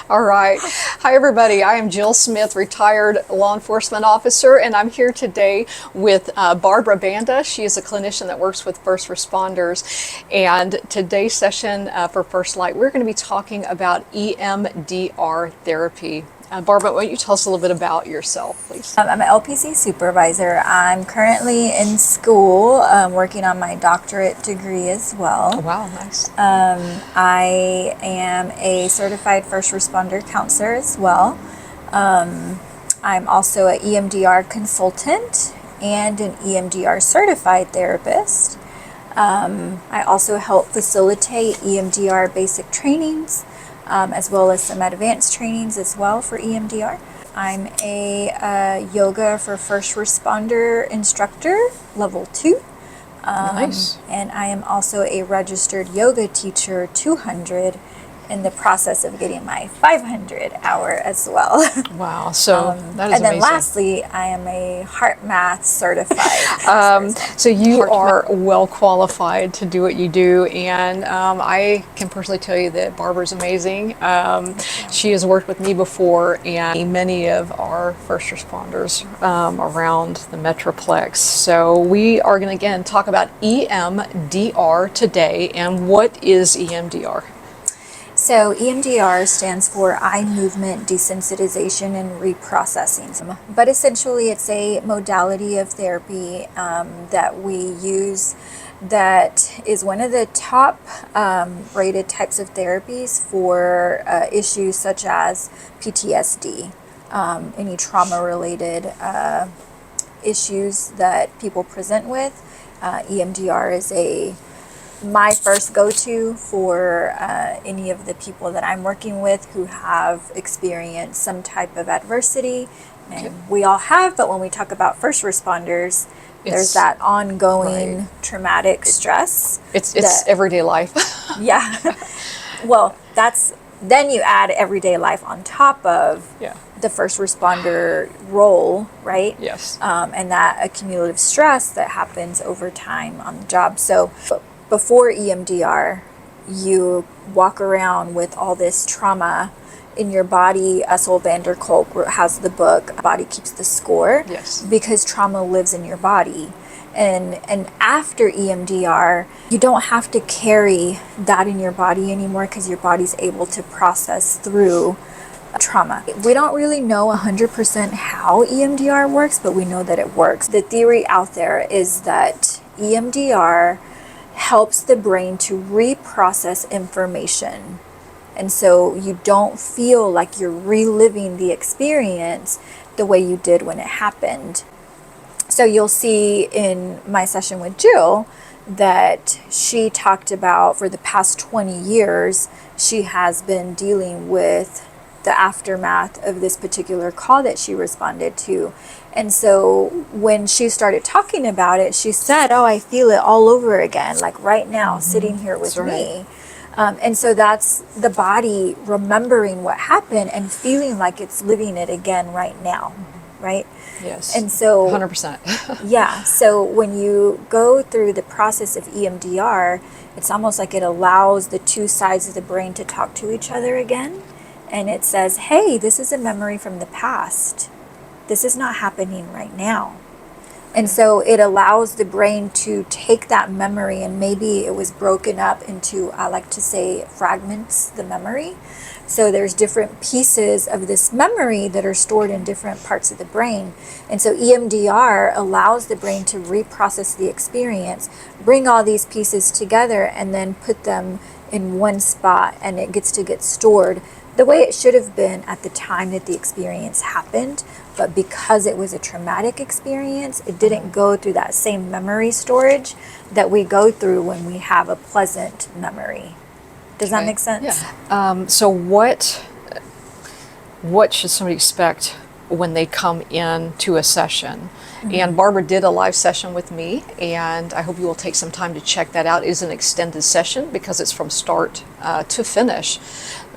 All right. Hi, everybody. I am Jill Smith, retired law enforcement officer, and I'm here today with Barbara Banda. She is a clinician that works with first responders. And today's session for First Light, we're going to be talking about EMDR therapy. Barbara, why don't you tell us a little bit about yourself, please? I'm an LPC supervisor. I'm currently in school working on my doctorate degree as well. Oh, wow, nice. I am a certified first responder counselor as well. I'm also an EMDR consultant and an EMDR certified therapist. I also help facilitate EMDR basic trainings, as well as some advanced trainings as well for EMDR. I'm a yoga for first responder instructor, level 2. Nice. And I am also a registered yoga teacher 200, in the process of getting my 500 hour as well. Wow, so that is and then amazing. lastly, I am a heart math certified. So you are well qualified to do what you do, and I can personally tell you that Barbara's amazing. She has worked with me before, and many of our first responders around the Metroplex. So we are going to again talk about EMDR today, and what is EMDR? So EMDR stands for eye movement desensitization and reprocessing. But essentially it's a modality of therapy that we use that is one of the top rated types of therapies for issues such as PTSD, any trauma-related issues that people present with. EMDR is my first go-to for any of the people that I'm working with who have experienced some type of adversity. And we all have, but when we talk about first responders, there's that ongoing traumatic stress. It's everyday life. Yeah. Well, then you add everyday life on top of the first responder role, right? Yes. And that accumulative stress that happens over time on the job. So before EMDR, you walk around with all this trauma in your body. Essel van der Kolk has the book, Body Keeps the Score, because trauma lives in your body. And after EMDR, you don't have to carry that in your body anymore because your body's able to process through trauma. We don't really know 100% how EMDR works, but we know that it works. The theory out there is that EMDR helps the brain to reprocess information. And so you don't feel like you're reliving the experience the way you did when it happened. So you'll see in my session with Jill that she talked about for the past 20 years, she has been dealing with the aftermath of this particular call that she responded to. And so when she started talking about it, she said, oh, I feel it all over again, like right now, sitting here with me. And so that's the body remembering what happened and feeling like it's living it again right now, right? Yes. And so 100%. Yeah. So when you go through the process of EMDR, it's almost like it allows the two sides of the brain to talk to each other again. And it says, hey, this is a memory from the past. This is not happening right now. And so it allows the brain to take that memory, and maybe it was broken up into, I like to say, fragments, the memory. So there's different pieces of this memory that are stored in different parts of the brain. And so EMDR allows the brain to reprocess the experience, bring all these pieces together, and then put them in one spot, and it gets to get stored the way it should have been at the time that the experience happened. But because it was a traumatic experience, it didn't go through that same memory storage that we go through when we have a pleasant memory. Does that make sense? Yeah. So what should somebody expect when they come in to a session? And Barbara did a live session with me, and I hope you will take some time to check that out. It is an extended session because it's from start to finish.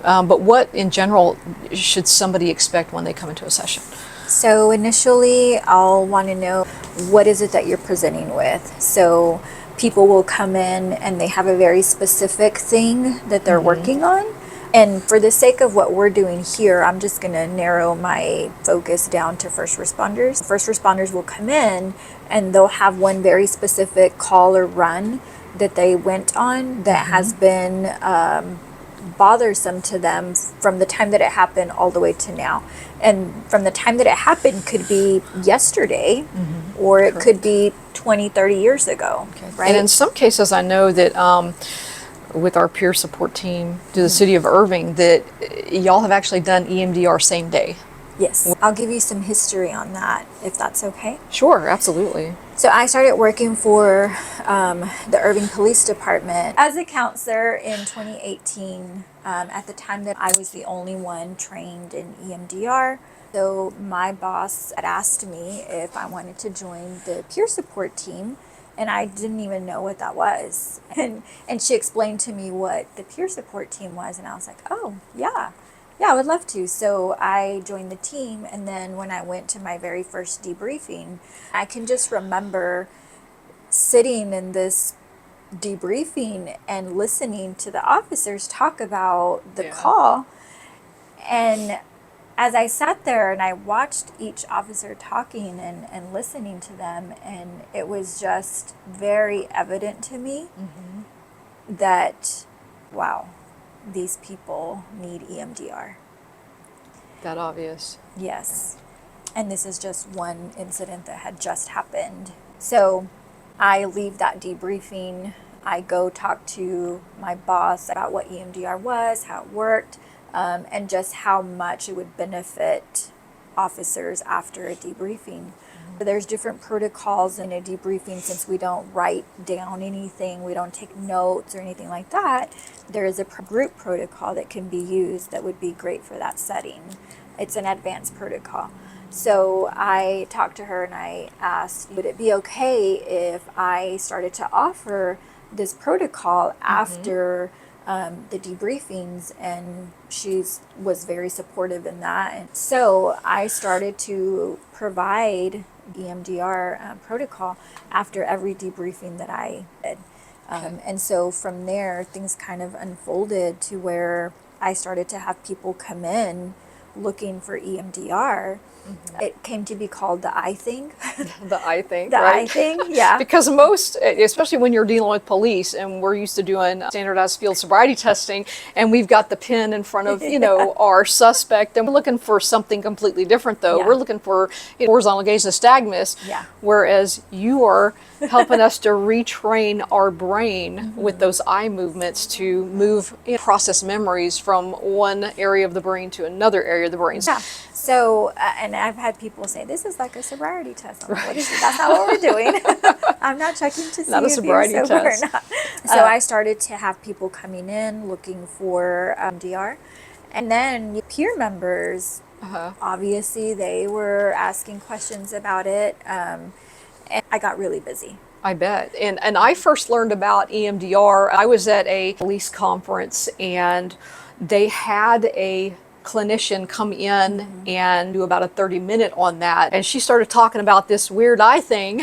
But what, in general, should somebody expect when they come into a session? So initially, I'll want to know, what is it that you're presenting with? So people will come in and they have a very specific thing that they're working on. And for the sake of what we're doing here, I'm just going to narrow my focus down to first responders. First responders will come in and they'll have one very specific call or run that they went on that has been bothersome to them from the time that it happened all the way to now. And from the time that it happened could be yesterday or it could be 20, 30 years ago, right? And in some cases, I know that with our peer support team to the city of Irving, that y'all have actually done EMDR same day. Yes. I'll give you some history on that, if that's okay. Sure, absolutely. So I started working for the Irving Police Department as a counselor in 2018. At the time that I was the only one trained in EMDR. So my boss had asked me if I wanted to join the peer support team, and I didn't even know what that was. And she explained to me what the peer support team was, and I was like, oh, yeah, I would love to. So I joined the team, and then when I went to my very first debriefing, I can just remember sitting in this debriefing and listening to the officers talk about the call. And as I sat there and I watched each officer talking and listening to them, and it was just very evident to me that, wow, these people need EMDR. That obvious. Yes. And this is just one incident that had just happened. So I leave that debriefing. I go talk to my boss about what EMDR was, how it worked, and just how much it would benefit officers after a debriefing. There's different protocols in a debriefing. Since we don't write down anything, we don't take notes or anything like that, there is a group protocol that can be used that would be great for that setting. It's an advanced protocol. So I talked to her and I asked, would it be okay if I started to offer this protocol after the debriefings? And she was very supportive in that. And so I started to provide EMDR protocol after every debriefing that I did. And so from there, things kind of unfolded to where I started to have people come in looking for EMDR. It came to be called the I thing. The I thing, The right? I thing, yeah. Because most, especially when you're dealing with police, and we're used to doing standardized field sobriety testing, and we've got the pin in front of, our suspect, and we're looking for something completely different, though. Yeah. We're looking for horizontal gaze nystagmus, whereas you are helping us to retrain our brain with those eye movements to move, process memories from one area of the brain to another area of the brain. Yeah. So, and I've had people say, this is like a sobriety test. I'm like, that's not what we're doing. I'm not checking to see Not a if sobriety you're sober test. or not. So I started to have people coming in looking for DR. And then peer members, obviously they were asking questions about it. And I got really busy. I bet. And I first learned about EMDR, I was at a police conference, and they had a clinician come in and do about a 30-minute on that. And she started talking about this weird eye thing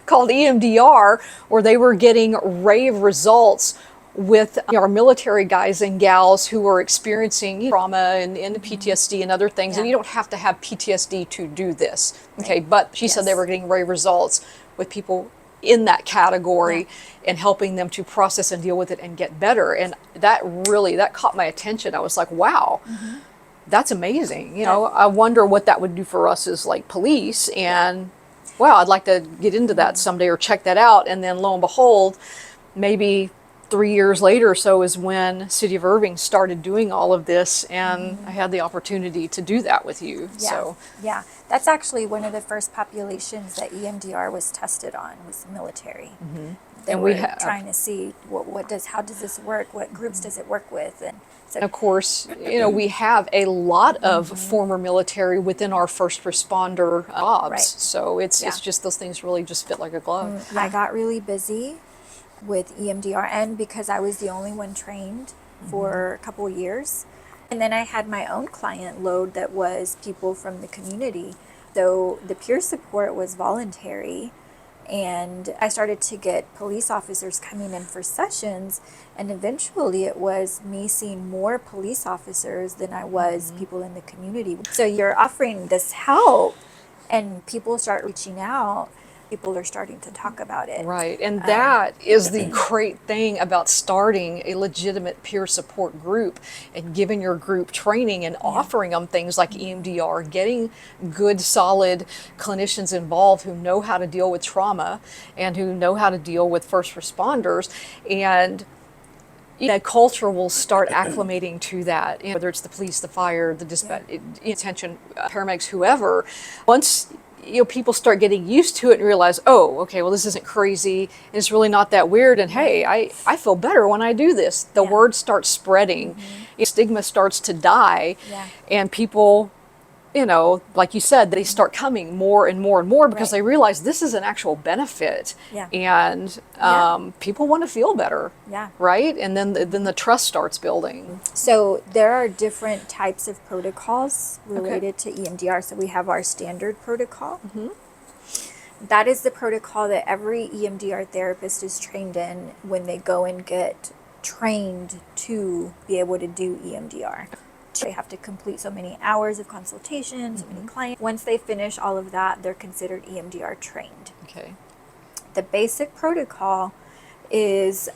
called EMDR, where they were getting rave results with our military guys and gals who were experiencing trauma and PTSD and other things. And you don't have to have PTSD to do this. Okay, but she said they were getting rave results with people in that category and helping them to process and deal with it and get better. And that caught my attention. I was like, wow, that's amazing. I wonder what that would do for us as like police. And wow, I'd like to get into that someday or check that out. And then lo and behold, maybe 3 years later or so is when City of Irving started doing all of this, and I had the opportunity to do that with you. Yeah, that's actually one of the first populations that EMDR was tested on, was military. They were trying to see how does this work? What groups does it work with? And so, of course, we have a lot of former military within our first responder jobs. Right. So it's just those things really just fit like a glove. I got really busy with EMDR, and because I was the only one trained for a couple of years. And then I had my own client load that was people from the community. So the peer support was voluntary, And I started to get police officers coming in for sessions, and eventually it was me seeing more police officers than I was people in the community. So you're offering this help, and people start reaching out. People are starting to talk about it. Right, and that is the great thing about starting a legitimate peer support group and giving your group training and offering them things like EMDR, getting good, solid clinicians involved who know how to deal with trauma and who know how to deal with first responders, and the culture will start acclimating to that, whether it's the police, the fire, the dispatch, detention, paramedics, whoever. Once people start getting used to it and realize, oh, okay, well, this isn't crazy, and it's really not that weird, and hey, I feel better when I do this. The word starts spreading, stigma starts to die, and people, like you said, they start coming more and more and more because they realize this is an actual benefit, and people want to feel better, right? And then the trust starts building. So there are different types of protocols related to EMDR. So we have our standard protocol. That is the protocol that every EMDR therapist is trained in when they go and get trained to be able to do EMDR. They have to complete so many hours of consultations, so many clients. Once they finish all of that, they're considered EMDR trained. Okay. The basic protocol is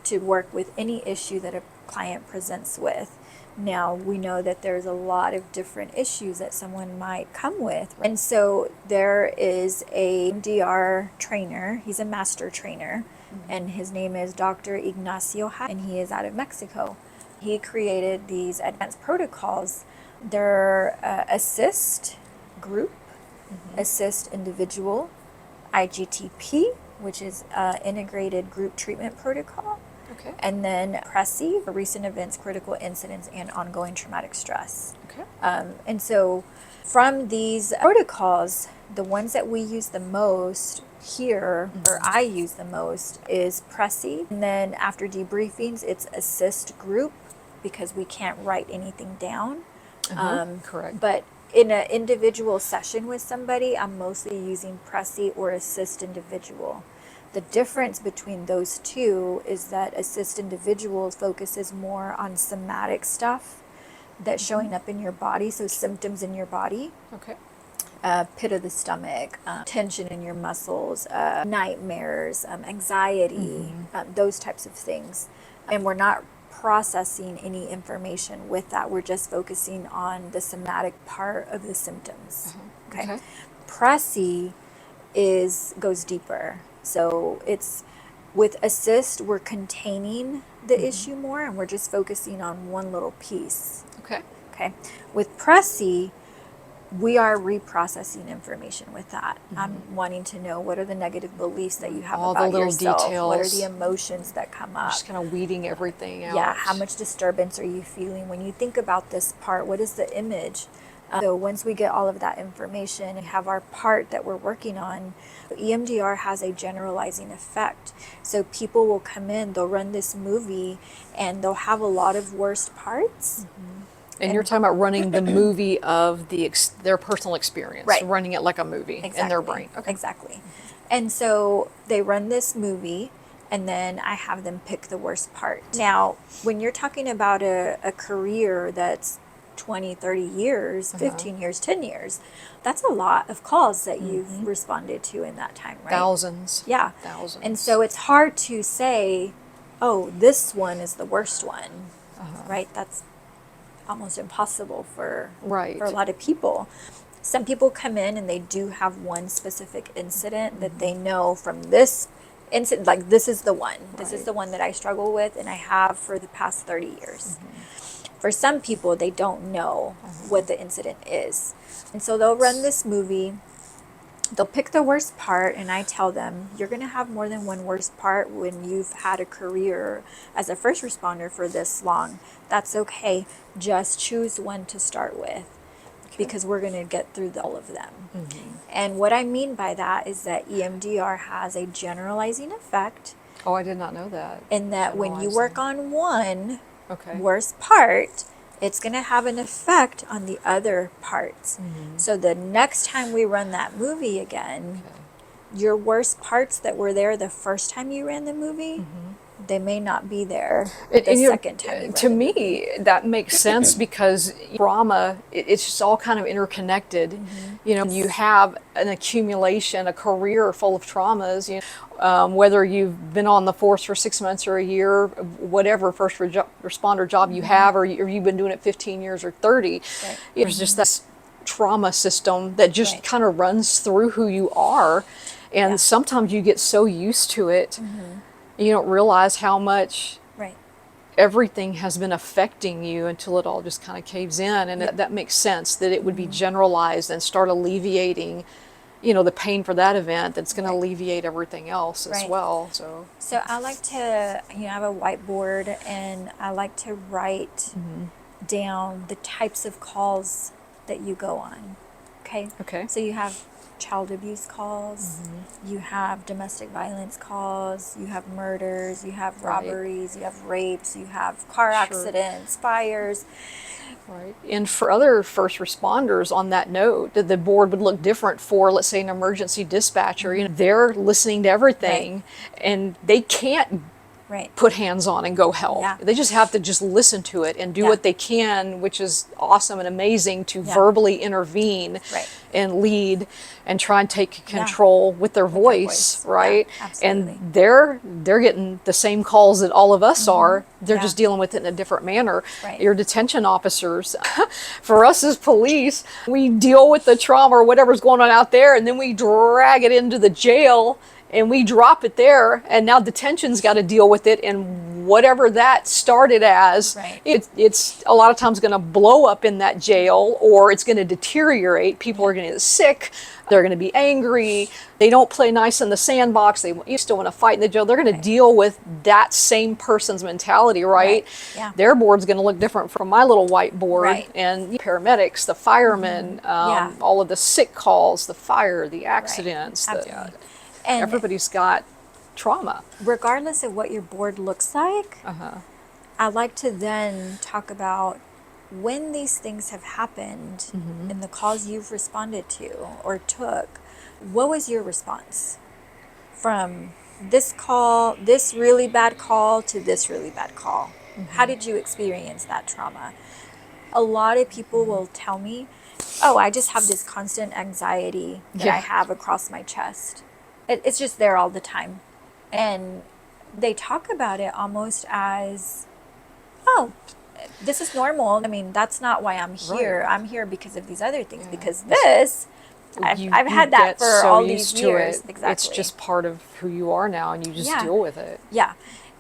to work with any issue that a client presents with. Now, we know that there's a lot of different issues that someone might come with. And so there is a EMDR trainer. He's a master trainer, and his name is Dr. Ignacio, and he is out of Mexico. He created these advanced protocols. They're assist group, assist individual, IGTP, which is integrated group treatment protocol, and then PRESI, for recent events, critical incidents, and ongoing traumatic stress. And so from these protocols, the ones that we use the most here, or I use the most, is PRESI. And then after debriefings, it's assist group, because we can't write anything down. Correct. But in an individual session with somebody, I'm mostly using PRESI or assist individual. The difference between those two is that assist individual focuses more on somatic stuff that's showing up in your body, so symptoms in your body. Pit of the stomach, tension in your muscles, nightmares, anxiety, those types of things. And we're not processing any information with that. We're just focusing on the somatic part of the symptoms. PRESI goes deeper. So it's with assist, we're containing the issue more, and we're just focusing on one little piece. With PRESI, we are reprocessing information with that. I'm wanting to know, what are the negative beliefs that you have all about the little yourself? details. What are the emotions that come up? Just kind of weeding everything out. Yeah, how much disturbance are you feeling when you think about this part? What is the image? So once we get all of that information and have our part that we're working on, EMDR has a generalizing effect. So people will come in, they'll run this movie, and they'll have a lot of worst parts. And you're talking about running the movie of their personal experience, running it like a movie in their brain. Exactly. And so they run this movie, and then I have them pick the worst part. Now, when you're talking about a career that's 20, 30 years, 15 years, 10 years, that's a lot of calls that you've responded to in that time, right? Thousands. Yeah. Thousands. And so it's hard to say, oh, this one is the worst one, right? That's almost impossible for a lot of people. Some people come in and they do have one specific incident that they know from this incident, like this is the one. This is the one that I struggle with and I have for the past 30 years. For some people, they don't know what the incident is. And so they'll run this movie, they'll pick the worst part, and I tell them, you're going to have more than one worst part when you've had a career as a first responder for this long. That's okay. Just choose one to start with, because we're going to get through all of them. And what I mean by that is that EMDR has a generalizing effect. Oh, I did not know that. In that when you work on one worst part, it's going to have an effect on the other parts. So the next time we run that movie again, your worst parts that were there the first time you ran the movie, they may not be there the second time you ran to the me, movie. that makes sense because trauma, it's just all kind of interconnected. You know, you have an accumulation, a career full of traumas. You know, whether you've been on the force for 6 months or a year, whatever first responder job you have, or you've been doing it 15 years or 30, Right. there's just this trauma system that just Right. kind of runs through who you are. And Yeah. sometimes you get so used to it, you don't realize how much Right. everything has been affecting you until it all just kind of caves in. And that makes sense that it would be generalized and start alleviating, you know, the pain for that event that's going to alleviate everything else as Right. well. So I like to, you know, I have a whiteboard and I like to write down the types of calls that you go on. Okay. Okay. So you have child abuse calls, you have domestic violence calls, you have murders, you have robberies, you have rapes, you have car accidents, fires. Right. And for other first responders on that note, the board would look different for, let's say, an emergency dispatcher. You know, they're listening to everything and they can't Right. put hands on and go help. Yeah. They just have to just listen to it and do Yeah. what they can, which is awesome and amazing, to Yeah. verbally intervene Right. and lead and try and take control with their voice, voice. right? Yeah, absolutely. And they're getting the same calls that all of us are. They're Yeah. just dealing with it in a different manner. Right. Your detention officers, for us as police, we deal with the trauma or whatever's going on out there, and then we drag it into the jail and we drop it there, and now detention's got to deal with it, and whatever that started as, Right. it's a lot of times going to blow up in that jail, or it's going to deteriorate. People are going to get sick, they're going to be angry, they don't play nice in the sandbox, you still want to fight in the jail. They're going to deal with that same person's mentality, right? Yeah. Their board's going to look different from my little whiteboard. Right. And paramedics, the firemen, Yeah. all of the sick calls, the fire, the accidents, Absolutely. And everybody's got trauma. regardless of what your board looks like, I like to then talk about when these things have happened and the calls you've responded to or took. What was your response from this call, this really bad call, to this really bad call? How did you experience that trauma? A lot of people will tell me, oh, I just have this constant anxiety that I have across my chest. It's just there all the time. And they talk about it almost as, oh, this is normal. I mean, that's not why I'm here. Right. I'm here because of these other things. Because this, I've You had that get for so all used these to years. it. Exactly. It's just part of who you are now, and you just Yeah. deal with it. Yeah.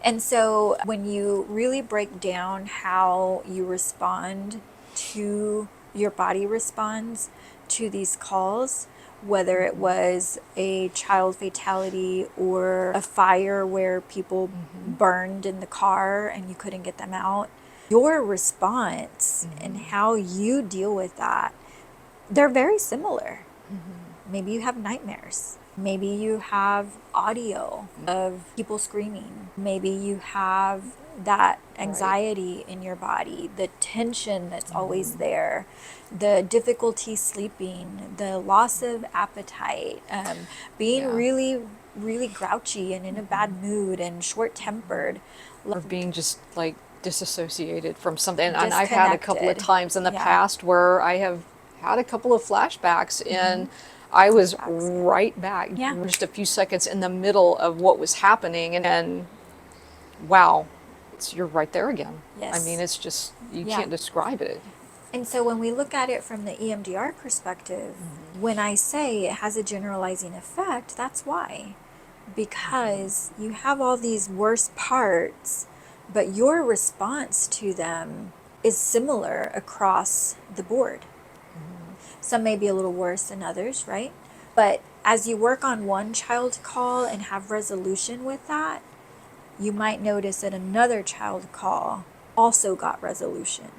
And so when you really break down how you respond to, your body responds to these calls, whether it was a child fatality or a fire where people burned in the car and you couldn't get them out, your response and how you deal with that, they're very similar. Maybe you have nightmares. Maybe you have audio of people screaming. Maybe you have that anxiety in your body, the tension that's always there, the difficulty sleeping, the loss of appetite, being really, really grouchy and in a bad mood and short-tempered. Or being just like disassociated from something. And I've had a couple of Disconnected. times in the Yeah. past where I have had a couple of flashbacks, and I was right back, Yeah. just a few seconds in the middle of what was happening, and wow, you're right there again. Yes. I mean, it's just, you Yeah. can't describe it. And so when we look at it from the EMDR perspective, when I say it has a generalizing effect, that's why. Because you have all these worst parts, but your response to them is similar across the board. Some may be a little worse than others, right? But as you work on one child call and have resolution with that, you might notice that another child call also got resolution.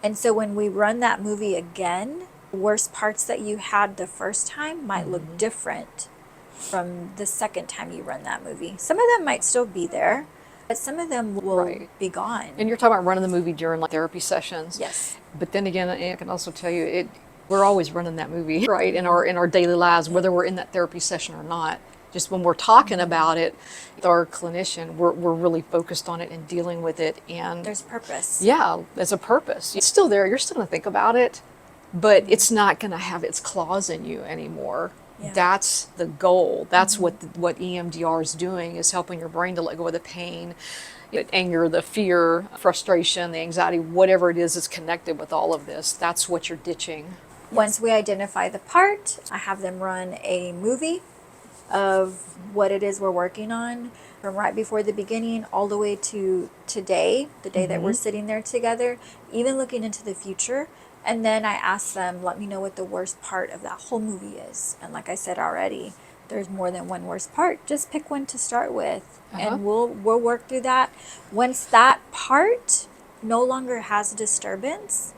And so when we run that movie again, the worst parts that you had the first time might look different from the second time you run that movie. Some of them might still be there, but some of them will be gone. And you're talking about running the movie during like therapy sessions. Yes. But then again, I can also tell you, We're always running that movie, right, in our daily lives, whether we're in that therapy session or not. Just when we're talking about it with our clinician, we're really focused on it and dealing with it. And There's purpose. yeah, there's a purpose. It's still there. You're still going to think about it, but it's not going to have its claws in you anymore. Yeah. That's the goal. That's what EMDR is doing, is helping your brain to let go of the pain, the anger, the fear, frustration, the anxiety, whatever it is that's connected with all of this. That's what you're ditching. Once we identify the part, I have them run a movie of what it is we're working on from right before the beginning all the way to today, the day that we're sitting there together, even looking into the future. And then I ask them, let me know what the worst part of that whole movie is. And like I said already, there's more than one worst part. Just pick one to start with, and we'll work through that. Once that part no longer has disturbance,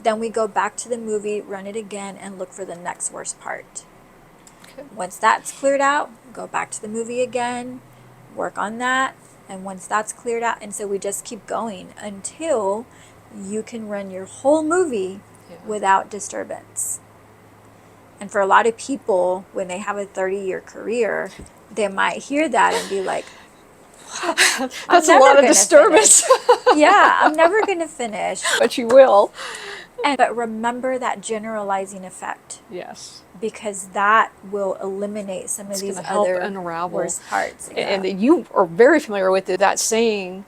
then we go back to the movie, run it again, and look for the next worst part. Once that's cleared out, go back to the movie again, work on that, and once that's cleared out, and so we just keep going until you can run your whole movie without disturbance. And for a lot of people, when they have a 30-year career, they might hear that and be like, That's a lot of disturbance. Yeah, I'm never going to finish. But you will. But remember that generalizing effect. Yes. Because that will eliminate some of these other worst parts. Yeah. And you are very familiar with it, that saying,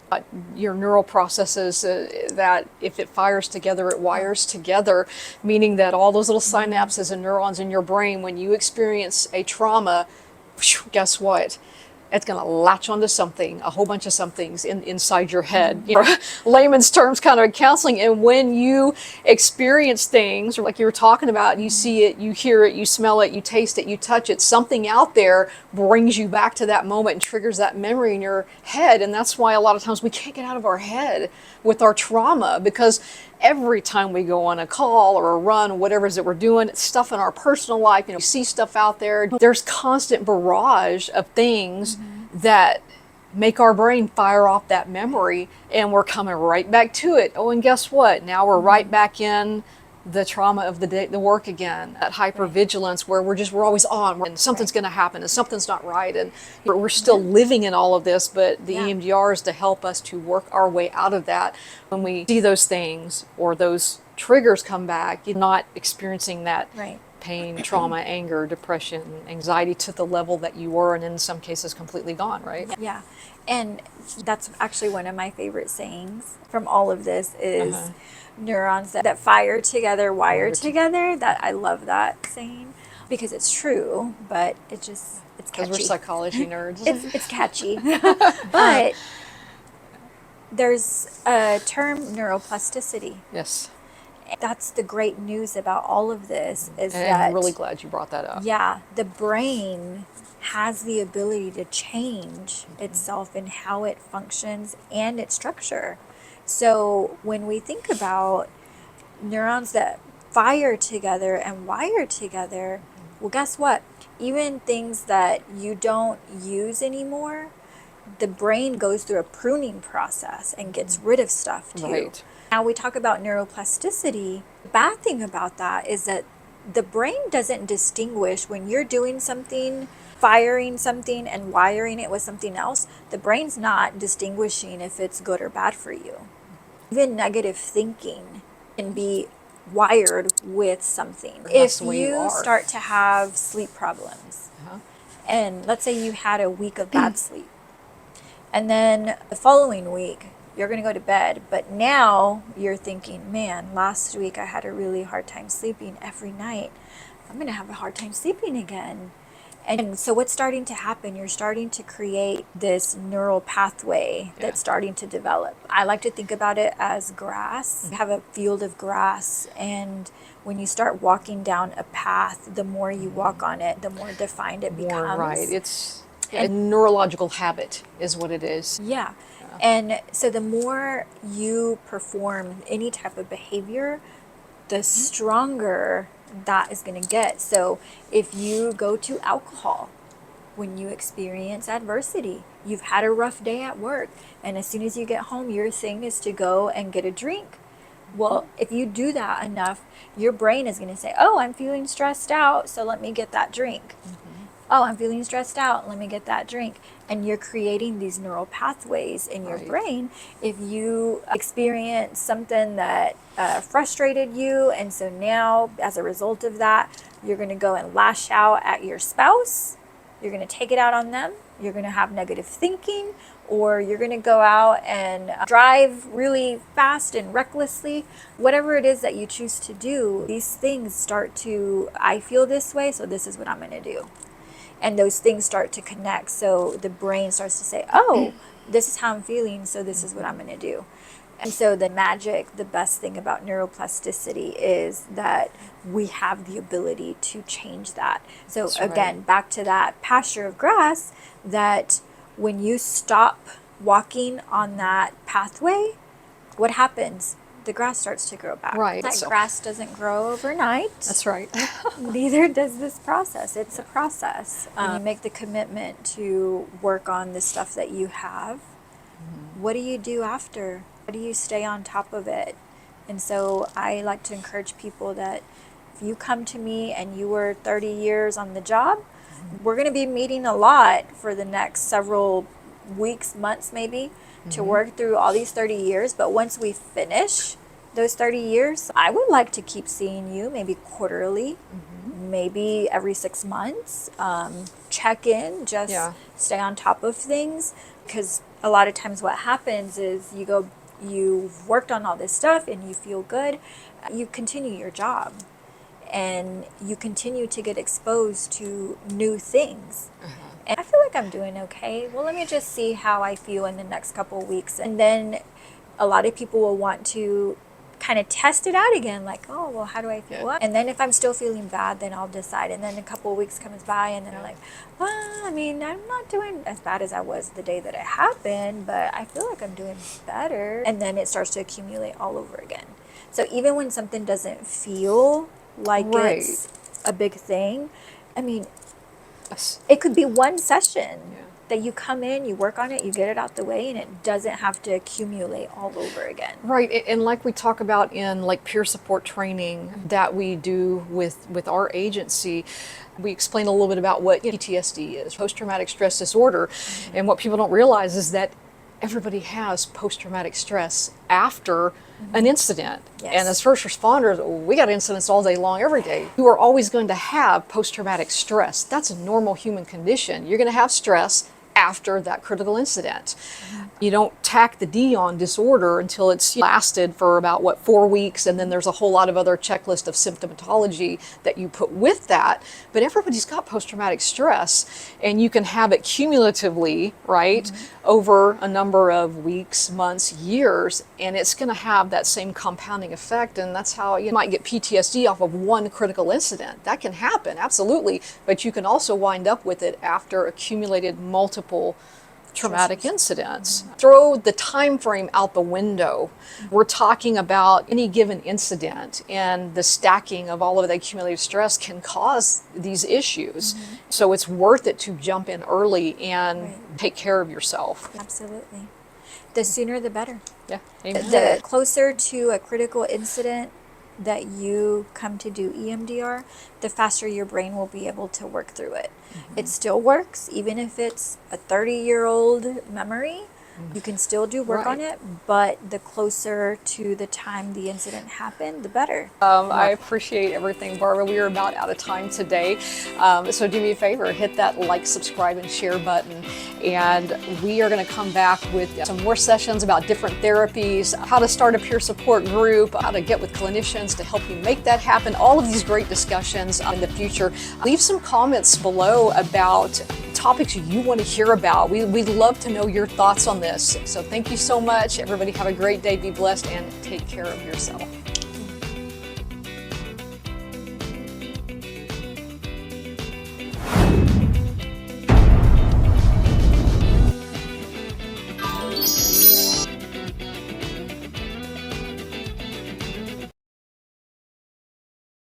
your neural processes, that if it fires together, it wires together, meaning that all those little synapses and neurons in your brain, when you experience a trauma, guess what? It's going to latch onto something, a whole bunch of somethings inside your head. You know, layman's terms kind of counseling. And when you experience things, or like you were talking about, you see it, you hear it, you smell it, you taste it, you touch it, something out there brings you back to that moment and triggers that memory in your head. And that's why a lot of times we can't get out of our head with our trauma, because every time we go on a call or a run, whatever it is that we're doing, stuff in our personal life, you know, see stuff out there, there's constant barrage of things that make our brain fire off that memory, and we're coming right back to it. Oh, and guess what? Now we're right back in the trauma of the day, the work again, that hypervigilance where we're always on, and something's going to happen and something's not right, and we're still living in all of this. But the EMDR is to help us to work our way out of that. When we see those things or those triggers come back, you're not experiencing that pain, trauma, anger, depression, anxiety to the level that you were, and in some cases completely gone, right? Yeah. And that's actually one of my favorite sayings from all of this is neurons that fire together, wire together. That I love that saying because it's true, but it's catchy. Because we're psychology nerds. It's catchy. But there's a term, neuroplasticity. Yes. That's the great news about all of this is and that I'm really glad you brought that up. Yeah, the brain has the ability to change itself in how it functions and its structure. So when we think about neurons that fire together and wire together, well, guess what? Even things that you don't use anymore, the brain goes through a pruning process and gets rid of stuff too. Right. Now we talk about neuroplasticity. The bad thing about that is that the brain doesn't distinguish when you're doing something, firing something and wiring it with something else. The brain's not distinguishing if it's good or bad for you. Even negative thinking can be wired with something. That's If you start to have sleep problems, and let's say you had a week of bad sleep, and then the following week, you're going to go to bed, but now you're thinking, man, last week I had a really hard time sleeping every night. I'm going to have a hard time sleeping again. And so what's starting to happen? You're starting to create this neural pathway that's starting to develop. I like to think about it as grass. You have a field of grass, and when you start walking down a path, the more you walk on it, the more defined it becomes. Right. It's a neurological habit is what it is. Yeah. And so the more you perform any type of behavior, the stronger that is going to get. So if you go to alcohol when you experience adversity, you've had a rough day at work, and as soon as you get home, your thing is to go and get a drink. Well, if you do that enough, your brain is going to say, oh, I'm feeling stressed out, so let me get that drink. Oh, I'm feeling stressed out, let me get that drink. And you're creating these neural pathways in your Right. brain. If you experience something that frustrated you, and so now as a result of that, you're going to go and lash out at your spouse, you're going to take it out on them, you're going to have negative thinking, or you're going to go out and drive really fast and recklessly. Whatever it is that you choose to do, these things start to, I feel this way, so this is what I'm going to do. And those things start to connect. So the brain starts to say, oh, this is how I'm feeling, so this is what I'm going to do. And so the magic, the best thing about neuroplasticity is that we have the ability to change that. So That's again, right. back to that pasture of grass, that when you stop walking on that pathway, what happens? The grass starts to grow back. Right. That So- grass doesn't grow overnight. That's right. Neither does this process. It's a process. When you make the commitment to work on the stuff that you have, what do you do after? How do you stay on top of it? And so I like to encourage people that if you come to me and you were 30 years on the job, we're going to be meeting a lot for the next several weeks, months maybe, to work through all these 30 years. But once we finish those 30 years, I would like to keep seeing you maybe quarterly, maybe every 6 months. Check in, just Yeah. stay on top of things. Because a lot of times what happens is you've worked on all this stuff and you feel good, you continue your job and you continue to get exposed to new things. And I feel like I'm doing okay. Well, let me just see how I feel in the next couple of weeks. And then a lot of people will want to kind of test it out again, like, oh, well, how do I feel? Yeah. And then if I'm still feeling bad, then I'll decide. And then a couple of weeks comes by and then I'm like, well, I mean, I'm not doing as bad as I was the day that it happened, but I feel like I'm doing better. And then it starts to accumulate all over again. So even when something doesn't feel like Right. it's a big thing, I mean, Yes. it could be one session Yeah. that you come in, you work on it, you get it out the way, and it doesn't have to accumulate all over again. Right, and like we talk about in like peer support training that we do with our agency, we explain a little bit about what PTSD is, post-traumatic stress disorder, and what people don't realize is that everybody has post-traumatic stress after an incident. Yes. And as first responders, we got incidents all day long, every day. You are always going to have post-traumatic stress. That's a normal human condition. You're going to have stress after that critical incident. You don't tack the D on disorder until it's lasted for about 4 weeks, and then there's a whole lot of other checklist of symptomatology that you put with that. But everybody's got post-traumatic stress, and you can have it cumulatively, right, over a number of weeks, months, years, and it's going to have that same compounding effect. And that's how you might get PTSD off of one critical incident. That can happen, absolutely, but you can also wind up with it after accumulated multiple traumatic incidents. Throw the time frame out the window. We're talking about any given incident, and the stacking of all of the accumulated stress can cause these issues. So it's worth it to jump in early and take care of yourself. Absolutely. The sooner the better. Yeah. Amen. The closer to a critical incident that you come to do EMDR, the faster your brain will be able to work through it. It still works, even if it's a 30-year-old memory. You can still do work on Right. it, but the closer to the time the incident happened, the better. I appreciate everything, Barbara. We are about out of time today. So do me a favor, hit that like, subscribe, and share button. And we are going to come back with some more sessions about different therapies, how to start a peer support group, how to get with clinicians to help you make that happen. All of these great discussions in the future. Leave some comments below about topics you want to hear about. We'd love to know your thoughts on this. So thank you so much. Everybody have a great day, be blessed, and take care of yourself.